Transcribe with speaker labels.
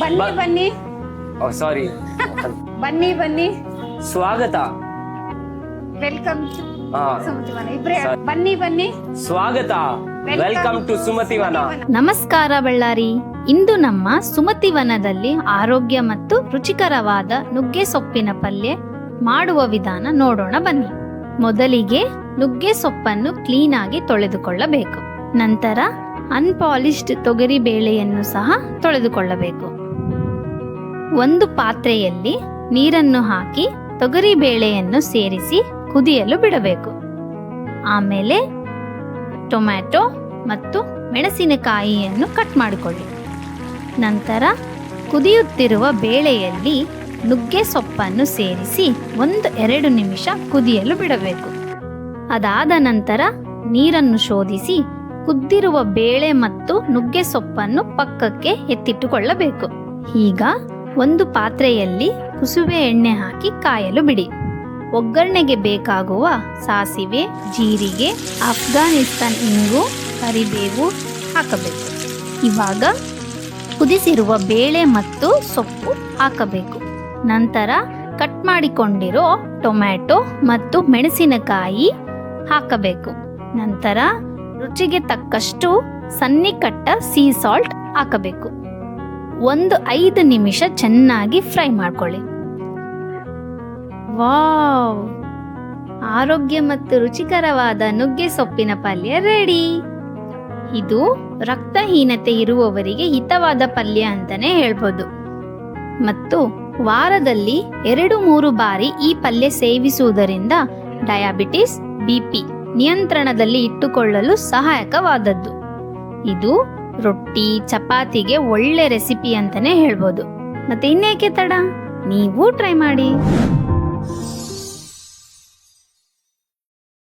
Speaker 1: ಬನ್ನಿ ಬನ್ನಿ
Speaker 2: ಸಾರಿ
Speaker 1: ಬನ್ನಿ ಬನ್ನಿ
Speaker 2: ಸ್ವಾಗತ
Speaker 1: ವೆಲ್ಕಮ್
Speaker 2: ಹಾ
Speaker 1: ಸುಮತಿವನ ಇಬ್ರೇ ಬನ್ನಿ ಬನ್ನಿ
Speaker 2: ಸ್ವಾಗತ ವೆಲ್ಕಮ್ ಟು ಸುಮತಿವನ.
Speaker 3: ನಮಸ್ಕಾರ ಬಳ್ಳಾರಿ. ಇಂದು ನಮ್ಮ ಸುಮತಿವನದಲ್ಲಿ ಆರೋಗ್ಯ ಮತ್ತು ರುಚಿಕರವಾದ ನುಗ್ಗೆ ಸೊಪ್ಪಿನ ಪಲ್ಯ ಮಾಡುವ ವಿಧಾನ ನೋಡೋಣ ಬನ್ನಿ. ಮೊದಲಿಗೆ ನುಗ್ಗೆ ಸೊಪ್ಪನ್ನು ಕ್ಲೀನ್ ಆಗಿ ತೊಳೆದುಕೊಳ್ಳಬೇಕು. ನಂತರ ಅನ್ಪಾಲಿಶ್ಡ್ ತೊಗರಿ ಬೇಳೆಯನ್ನು ಸಹ ತೊಳೆದುಕೊಳ್ಳಬೇಕು. ಒಂದು ಪಾತ್ರೆಯಲ್ಲಿ ನೀರನ್ನು ಹಾಕಿ ತೊಗರಿ ಬೇಳೆಯನ್ನು ಸೇರಿಸಿ ಕುದಿಯಲು ಬಿಡಬೇಕು. ಆಮೇಲೆ ಟೊಮ್ಯಾಟೊ ಮತ್ತು ಮೆಣಸಿನಕಾಯಿಯನ್ನು ಕಟ್ ಮಾಡಿಕೊಳ್ಳಿ. ನಂತರ ಕುದಿಯುತ್ತಿರುವ ಬೇಳೆಯಲ್ಲಿ ನುಗ್ಗೆ ಸೊಪ್ಪನ್ನು ಸೇರಿಸಿ 1-2 ನಿಮಿಷ ಕುದಿಯಲು ಬಿಡಬೇಕು. ಅದಾದ ನಂತರ ನೀರನ್ನು ಶೋಧಿಸಿ ಕುದ್ದಿರುವ ಬೇಳೆ ಮತ್ತು ನುಗ್ಗೆ ಸೊಪ್ಪನ್ನು ಪಕ್ಕಕ್ಕೆ ಎತ್ತಿಟ್ಟುಕೊಳ್ಳಬೇಕು. ಈಗ ಒಂದು ಪಾತ್ರೆಯಲ್ಲಿ ಕುಸುಬೆ ಎಣ್ಣೆ ಹಾಕಿ ಕಾಯಲು ಬಿಡಿ. ಒಗ್ಗರಣೆಗೆ ಬೇಕಾಗುವ ಸಾಸಿವೆ, ಜೀರಿಗೆ, ಅಫ್ಘಾನಿಸ್ತಾನ್ ಇಂಗು, ಕರಿಬೇವು ಹಾಕಬೇಕು. ಇವಾಗ ಕುದಿಸಿರುವ ಬೇಳೆ ಮತ್ತು ಸೊಪ್ಪು ಹಾಕಬೇಕು. ನಂತರ ಕಟ್ ಮಾಡಿಕೊಂಡಿರೋ ಟೊಮ್ಯಾಟೊ ಮತ್ತು ಮೆಣಸಿನಕಾಯಿ ಹಾಕಬೇಕು. ನಂತರ ರುಚಿಗೆ ತಕ್ಕಷ್ಟು ಸನ್ನಿ ಕಟ್ಟ ಸೀ ಸಾಲ್ಟ್ ಹಾಕಬೇಕು. 5 ನಿಮಿಷ ಚೆನ್ನಾಗಿ ಫ್ರೈ ಮಾಡ್ಕೊಳ್ಳಿ. ವಾವ್! ಆರೋಗ್ಯ ಮತ್ತು ರುಚಿಕರವಾದ ನುಗ್ಗೆ ಸೊಪ್ಪಿನ ಪಲ್ಯ ರೆಡಿ. ಇದು ರಕ್ತಹೀನತೆ ಇರುವವರಿಗೆ ಹಿತವಾದ ಪಲ್ಯ ಅಂತಾನೆ ಹೇಳ್ಬೋದು. ಮತ್ತು ವಾರದಲ್ಲಿ 2-3 ಬಾರಿ ಈ ಪಲ್ಯ ಸೇವಿಸುವುದರಿಂದ ಡಯಾಬಿಟಿಸ್, BP ನಿಯಂತ್ರಣದಲ್ಲಿ ಇಟ್ಟುಕೊಳ್ಳಲು ಸಹಾಯಕವಾದದ್ದು. ಇದು ರೊಟ್ಟಿ, ಚಪಾತಿಗೆ ಒಳ್ಳೆ ರೆಸಿಪಿ ಅಂತಾನೆ ಹೇಳ್ಬೋದು. ಮತ್ತೆ ಇನ್ನೇಕೆ ತಡ, ನೀವು ಟ್ರೈ ಮಾಡಿ.